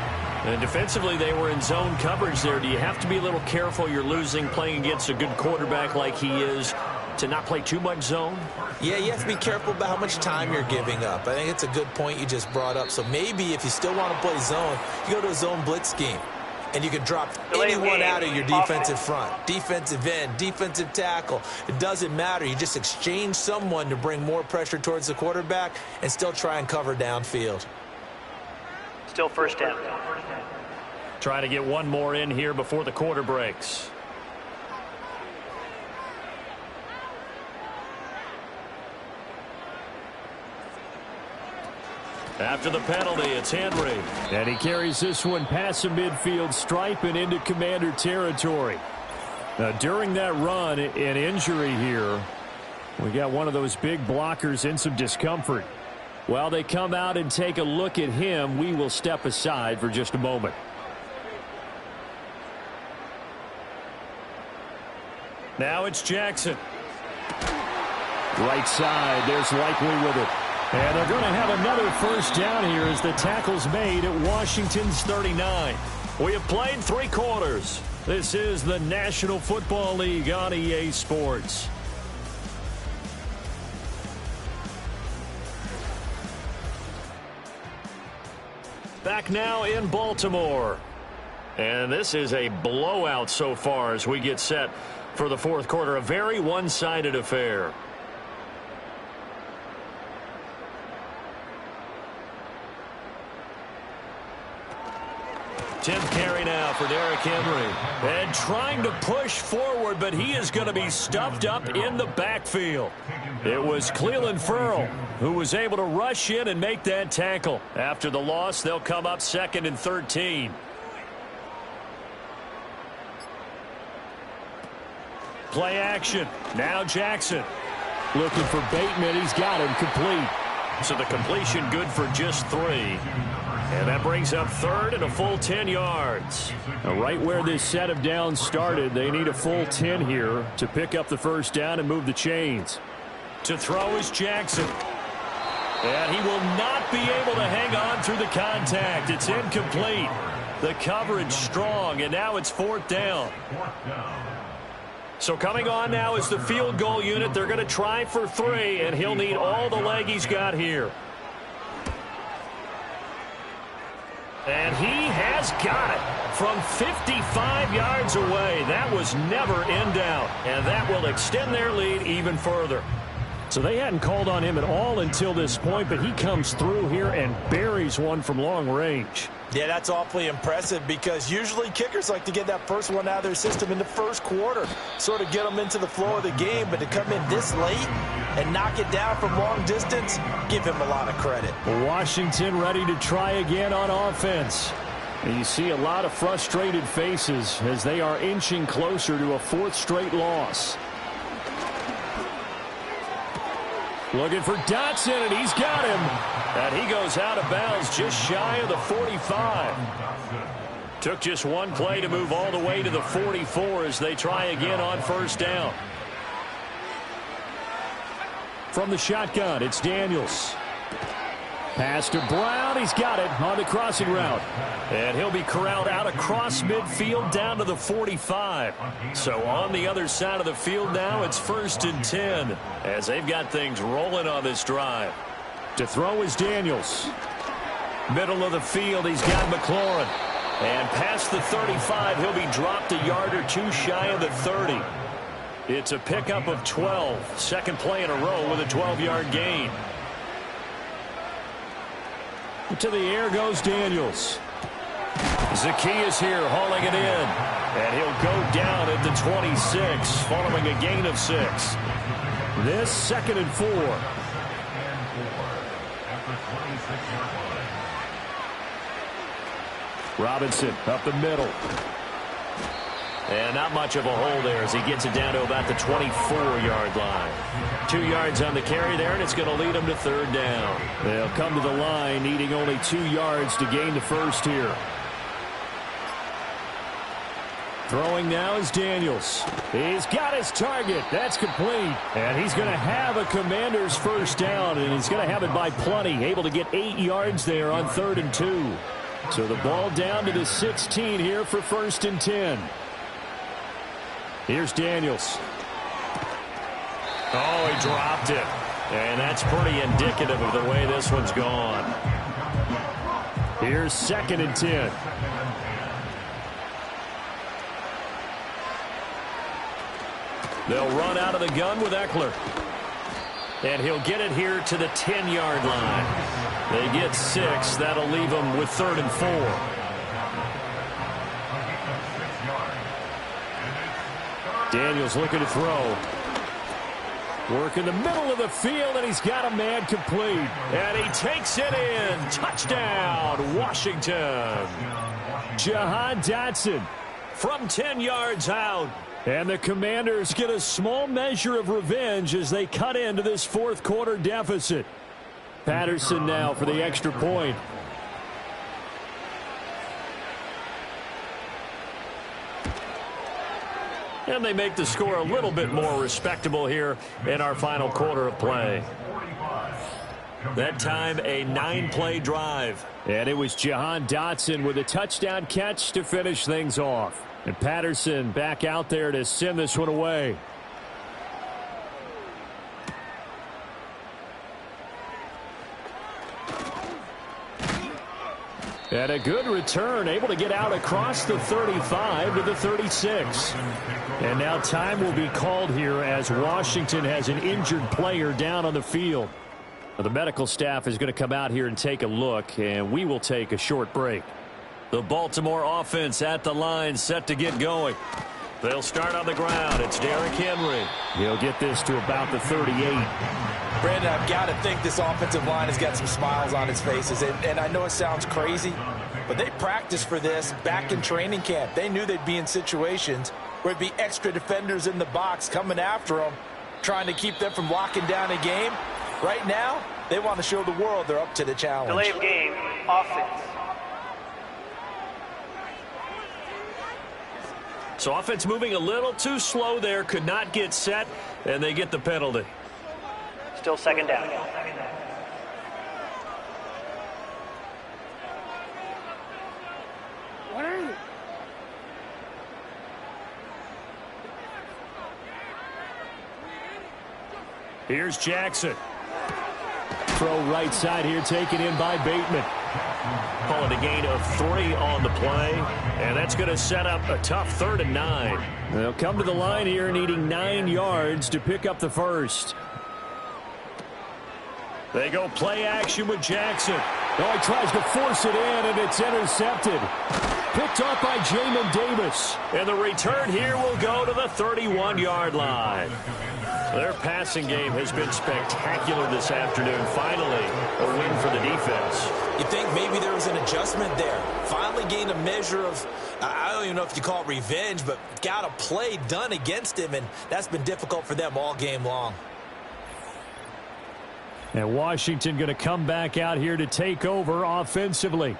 And defensively, they were in zone coverage there. Do you have to be a little careful? You're losing playing against a good quarterback like he is to not play too much zone? Yeah, you have to be careful about how much time you're giving up. I think it's a good point you just brought up. So maybe if you still want to play zone, you go to a zone blitz scheme. And you can drop anyone out of your defensive front. Defensive end, defensive tackle. It doesn't matter. You just exchange someone to bring more pressure towards the quarterback and still try and cover downfield. Still first down. Trying to get one more in here before the quarter breaks. After the penalty, it's Henry. And he carries this one past the midfield stripe and into Commander territory. Now, during that run, an injury here. We got one of those big blockers in some discomfort. While they come out and take a look at him, we will step aside for just a moment. Now it's Jackson. Right side, there's Likely with it. And they're going to have another first down here as the tackle's made at Washington's 39. We have played 3 quarters. This is the National Football League on EA Sports. Back now in Baltimore. And this is a blowout so far as we get set for the fourth quarter. A very one-sided affair. 10th carry now for Derrick Henry. And trying to push forward, but he is going to be stuffed up in the backfield. It was Clelin Ferrell who was able to rush in and make that tackle. After the loss, they'll come up 2nd and 13. Play action. Now Jackson. Looking for Bateman. He's got him complete. So the completion good for just 3. And that brings up 3rd and a full 10 yards. Now, right where this set of downs started, they need a full 10 here to pick up the first down and move the chains. To throw is Jackson. And he will not be able to hang on through the contact. It's incomplete. The coverage strong, and now it's 4th down. So coming on now is the field goal unit. They're going to try for 3, and he'll need all the leg he's got here. And he has got it from 55 yards away. That was never in doubt, and that will extend their lead even further. So they hadn't called on him at all until this point, but he comes through here and buries one from long range. Yeah, that's awfully impressive because usually kickers like to get that first one out of their system in the first quarter, sort of get them into the flow of the game, but to come in this late and knock it down from long distance, give him a lot of credit. Washington ready to try again on offense. And you see a lot of frustrated faces as they are inching closer to a 4th straight loss. Looking for Dotson, and he's got him. And he goes out of bounds just shy of the 45. Took just one play to move all the way to the 44 as they try again on first down. From the shotgun, it's Daniels. Pass to Brown. He's got it on the crossing route. And he'll be corralled out across midfield down to the 45. So on the other side of the field now, it's 1st and 10 as they've got things rolling on this drive. To throw is Daniels. Middle of the field, he's got McLaurin. And past the 35, he'll be dropped a yard or two shy of the 30. It's a pickup of 12. Second play in a row with a 12-yard gain. To the air goes Daniels. Zacchaeus here hauling it in. And he'll go down at the 26 following a gain of 6. This 2nd and 4. Robinson up the middle. And not much of a hole there as he gets it down to about the 24-yard line. 2 yards on the carry there, and it's going to lead him to 3rd down. They'll come to the line needing only 2 yards to gain the first here. Throwing now is Daniels. He's got his target. That's complete. And he's going to have a Commander's first down, and he's going to have it by plenty. Able to get 8 yards there on 3rd and 2. So the ball down to the 16 here for 1st and 10. Here's Daniels. Oh, he dropped it. And that's pretty indicative of the way this one's gone. Here's 2nd and 10. They'll run out of the gun with Eckler. And he'll get it here to the 10-yard line. They get 6. That'll leave them with 3rd and 4. Daniels looking to throw. Work in the middle of the field, and he's got a man complete. And he takes it in. Touchdown, Washington. Jahan Dotson From 10 yards out. And the Commanders get a small measure of revenge as they cut into this 4th quarter deficit. Patterson now for the extra point. And they make the score a little bit more respectable here in our final quarter of play. That time, a 9-play drive. And it was Jahan Dotson with a touchdown catch to finish things off. And Patterson back out there to send this one away. And a good return, able to get out across the 35 to the 36. And now time will be called here as Washington has an injured player down on the field. Now, the medical staff is going to come out here and take a look, and we will take a short break. The Baltimore offense at the line, set to get going. They'll start on the ground. It's Derrick Henry. He'll get this to about the 38. Brandon, I've got to think this offensive line has got some smiles on its faces. And I know it sounds crazy, but they practiced for this back in training camp. They knew they'd be in situations where it'd be extra defenders in the box coming after them, trying to keep them from locking down a game. Right now, they want to show the world they're up to the challenge. Delay of game, offense. So offense moving a little too slow there, could not get set, and they get the penalty. Still 2nd down. What are you? Here's Jackson. Throw right side here, taken in by Bateman. Call it a gain of 3 on the play, and that's going to set up a tough 3rd and 9. They'll come to the line here needing 9 yards to pick up the first. They go play action with Jackson. Oh, he tries to force it in, and it's intercepted. Picked off by Jamin Davis. And the return here will go to the 31-yard line. Their passing game has been spectacular this afternoon. Finally, a win for the defense. You think maybe there was an adjustment there. Finally gained a measure of, I don't even know if you call it revenge, but got a play done against him, and that's been difficult for them all game long. And Washington going to come back out here to take over offensively.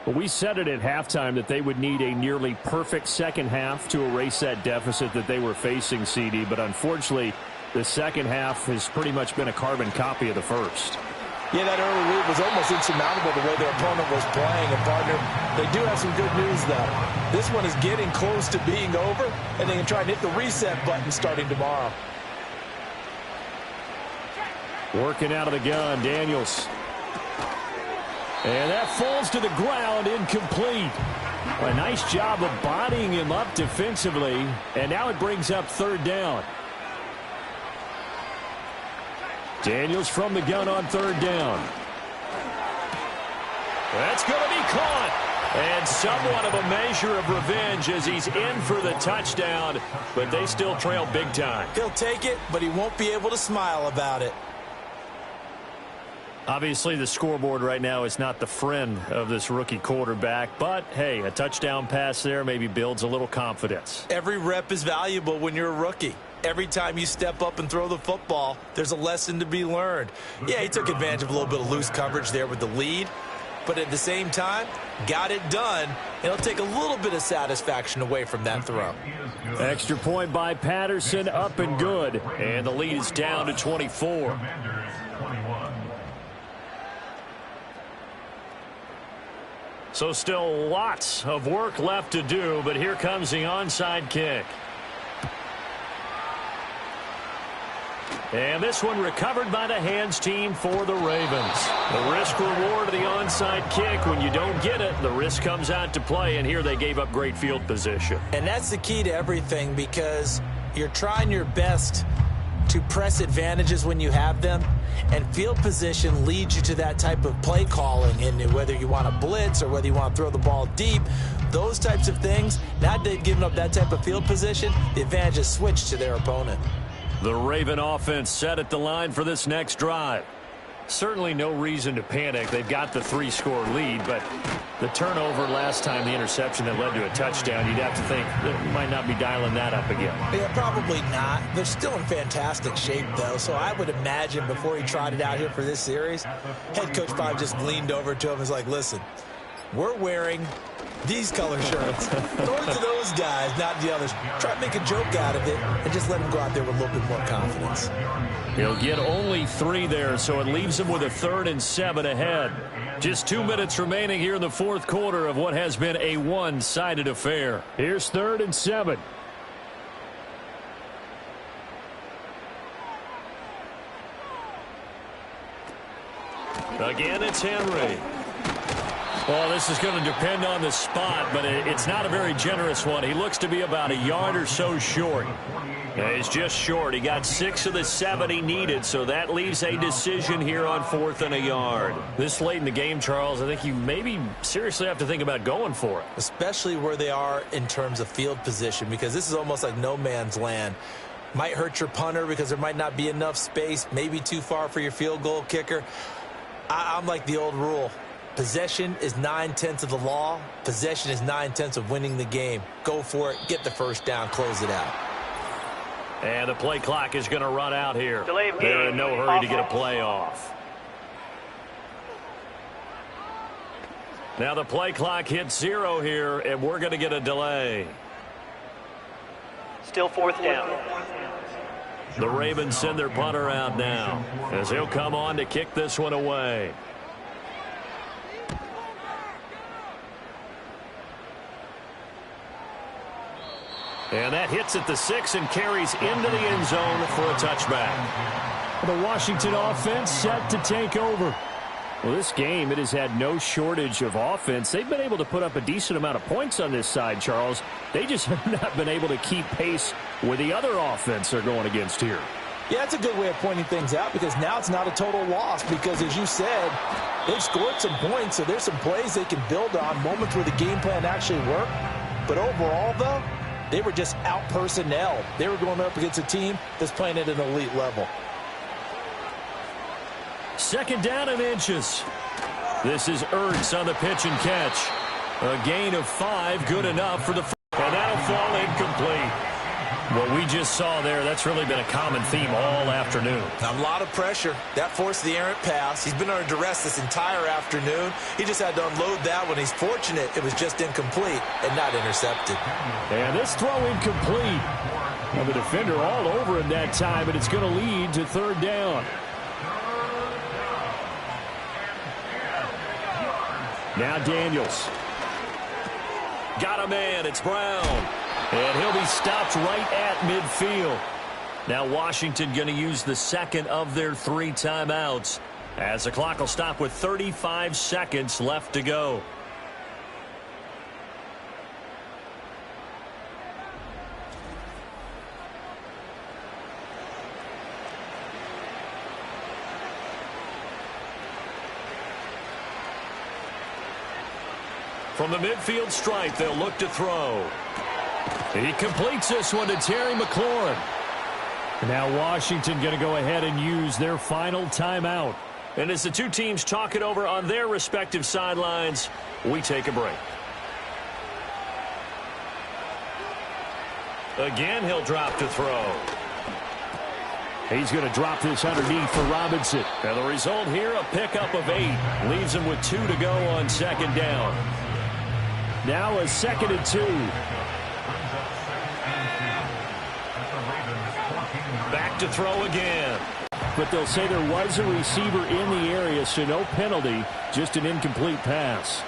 But we said it at halftime that they would need a nearly perfect second half to erase that deficit that they were facing, CD. But unfortunately, the second half has pretty much been a carbon copy of the first. Yeah, that early lead was almost insurmountable the way their opponent was playing. And, partner, they do have some good news, though. This one is getting close to being over, and they can try and hit the reset button starting tomorrow. Working out of the gun, Daniels. And that falls to the ground, incomplete. A nice job of bodying him up defensively, and now it brings up third down. Daniels from the gun on third down. That's going to be caught. And somewhat of a measure of revenge as he's in for the touchdown, but they still trail big time. He'll take it, but he won't be able to smile about it. Obviously, the scoreboard right now is not the friend of this rookie quarterback, but, hey, a touchdown pass there maybe builds a little confidence. Every rep is valuable when you're a rookie. Every time you step up and throw the football, there's a lesson to be learned. Yeah, he took advantage of a little bit of loose coverage there with the lead, but at the same time, got it done. It'll take a little bit of satisfaction away from that throw. Extra point by Patterson, up and good, and the lead is down to 24. So still lots of work left to do, but here comes the onside kick. And this one recovered by the hands team for the Ravens. The risk reward of the onside kick, when you don't get it, the risk comes out to play, and here they gave up great field position. And that's the key to everything, because you're trying your best to press advantages when you have them, and field position leads you to that type of play calling. And whether you want to blitz or whether you want to throw the ball deep, those types of things, now they've given up that type of field position, the advantage is switched to their opponent. The Raven offense set at the line for this next drive. Certainly no reason to panic. They've got the 3-score lead, but the turnover last time, the interception that led to a touchdown, you'd have to think that you might not be dialing that up again. Yeah, probably not. They're still in fantastic shape, though, so I would imagine before he trotted out here for this series, head coach probably just leaned over to him and was like, listen, we're wearing these color shirts. Throw it to those guys, not the others. Try to make a joke out of it and just let them go out there with a little bit more confidence. He'll get only 3 there, so it leaves him with a 3rd and 7 ahead. Just 2 minutes remaining here in the fourth quarter of what has been a one-sided affair. Here's 3rd and 7. Again, it's Henry. Well, this is going to depend on the spot, but it's not a very generous one. He looks to be about a yard or so short. He's just short. He got 6 of the 7 he needed, so that leaves a decision here on 4th and a yard. This late in the game, Charles, I think you maybe seriously have to think about going for it. Especially where they are in terms of field position, because this is almost like no man's land. Might hurt your punter because there might not be enough space, maybe too far for your field goal kicker. I'm like the old rule. Possession is 9/10 of the law. Possession is 9/10 of winning the game. Go for it. Get the first down. Close it out. And the play clock is going to run out here. Delay of They're game. in no hurry to get a play off. Now the play clock hits 0 here, and we're going to get a delay. Still 4th down. The Ravens send their punter out now, as he'll come on to kick this one away. And that hits at the 6 and carries into the end zone for a touchback. The Washington offense set to take over. Well, this game, it has had no shortage of offense. They've been able to put up a decent amount of points on this side, Charles. They just have not been able to keep pace with the other offense they're going against here. Yeah, that's a good way of pointing things out, because now it's not a total loss, because as you said, they've scored some points, so there's some plays they can build on, moments where the game plan actually worked. But overall, though, they were just out-personnel. They were going up against a team that's playing at an elite level. 2nd down and inches. This is Ertz on the pitch and catch. A gain of 5, good enough for the first. And that'll fall incomplete. What we just saw there, that's really been a common theme all afternoon. A lot of pressure. That forced the errant pass. He's been under duress this entire afternoon. He just had to unload that one. He's fortunate it was just incomplete and not intercepted. And this throw incomplete. Now the defender all over him that time, and it's going to lead to 3rd down. Now Daniels. Got a man. It's Brown. And he'll be stopped right at midfield. Now Washington going to use the second of their 3 timeouts as the clock will stop with 35 seconds left to go. From the midfield stripe, they'll look to throw. He completes this one to Terry McLaurin. Now Washington going to go ahead and use their final timeout. And as the two teams talk it over on their respective sidelines, we take a break. Again, he'll drop to throw. He's going to drop this underneath for Robinson. And the result here, a pickup of 8. Leaves him with 2 to go on second down. Now a 2nd and 2. Back to throw again. But they'll say there was a receiver in the area, so no penalty, just an incomplete pass.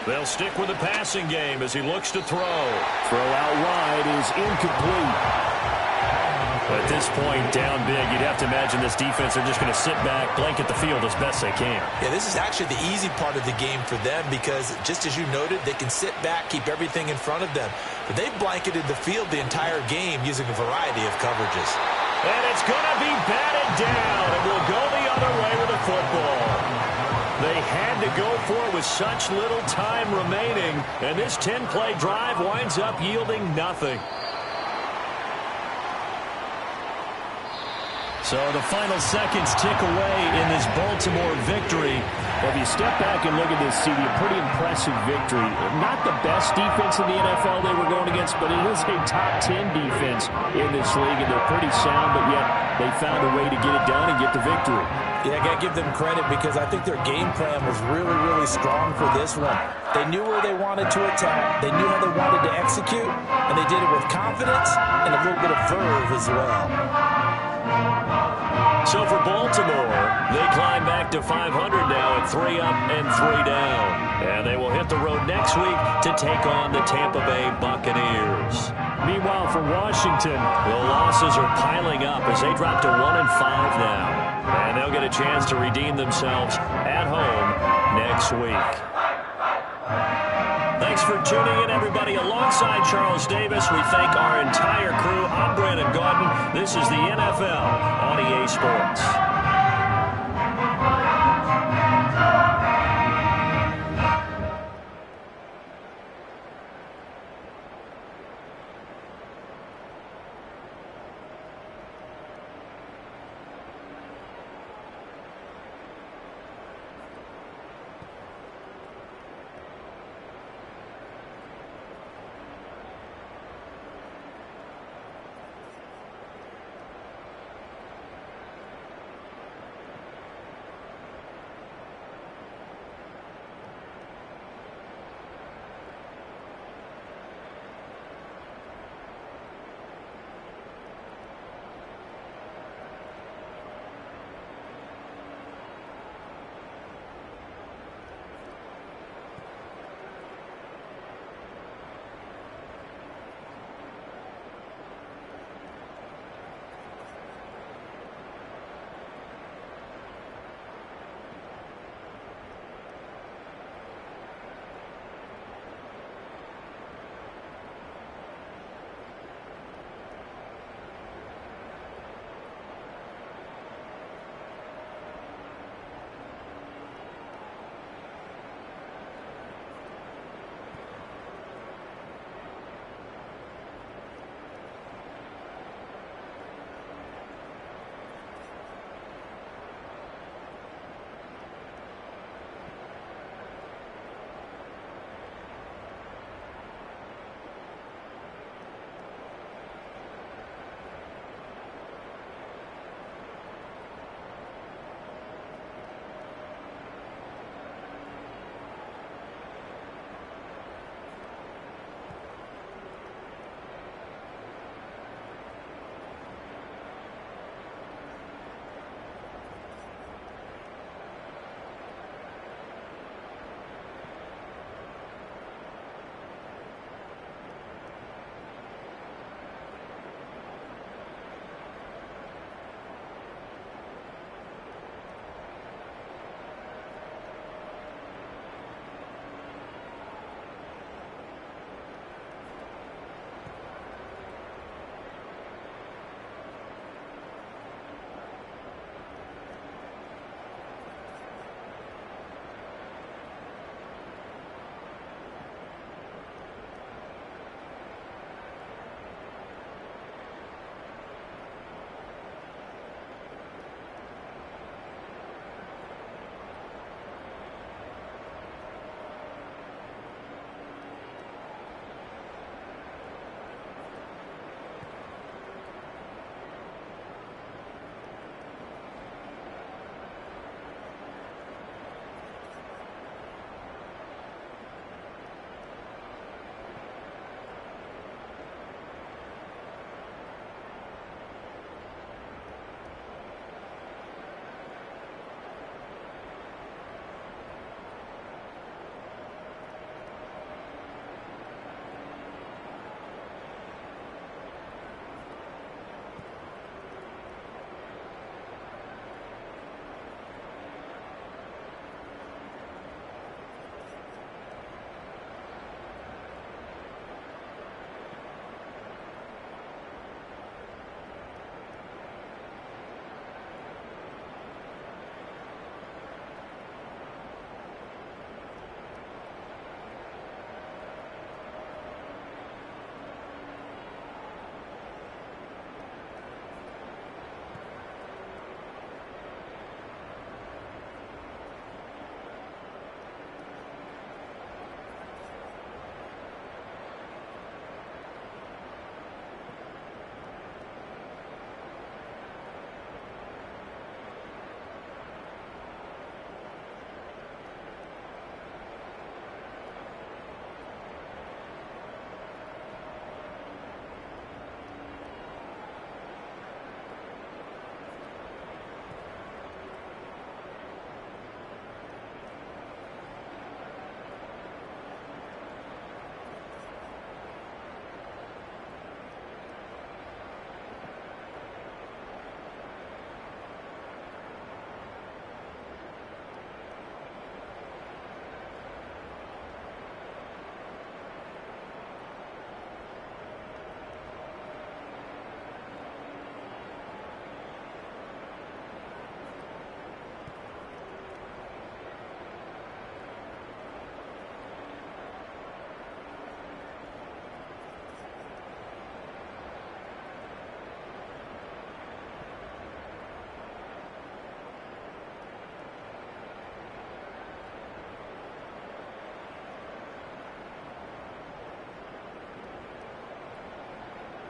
They'll stick with the passing game as he looks to throw. Throw out wide is incomplete. At this point, down big, you'd have to imagine this defense are just going to sit back, blanket the field as best they can. Yeah, this is actually the easy part of the game for them because, just as you noted, they can sit back, keep everything in front of them. But they've blanketed the field the entire game using a variety of coverages. And it's going to be batted down, and we'll go the other way with the football. They had to go for it with such little time remaining, and this 10-play drive winds up yielding nothing. So the final seconds tick away in this Baltimore victory. If you step back and look at this, see a pretty impressive victory. Not the best defense in the NFL they were going against, but it is a top 10 defense in this league, and they're pretty sound, but yet they found a way to get it done and get the victory. Yeah, I got to give them credit because I think their game plan was really, really strong for this one. They knew where they wanted to attack. They knew how they wanted to execute, and they did it with confidence and a little bit of verve as well. So for Baltimore, they climb back to 500 now at 3 up and 3 down. And they will hit the road next week to take on the Tampa Bay Buccaneers. Meanwhile, for Washington, the losses are piling up as they drop to 1-5 now. And they'll get a chance to redeem themselves at home next week. Thanks for tuning in, everybody. Alongside Charles Davis, we thank our entire crew. I'm Brandon Gaudin. This is the NFL on EA Sports.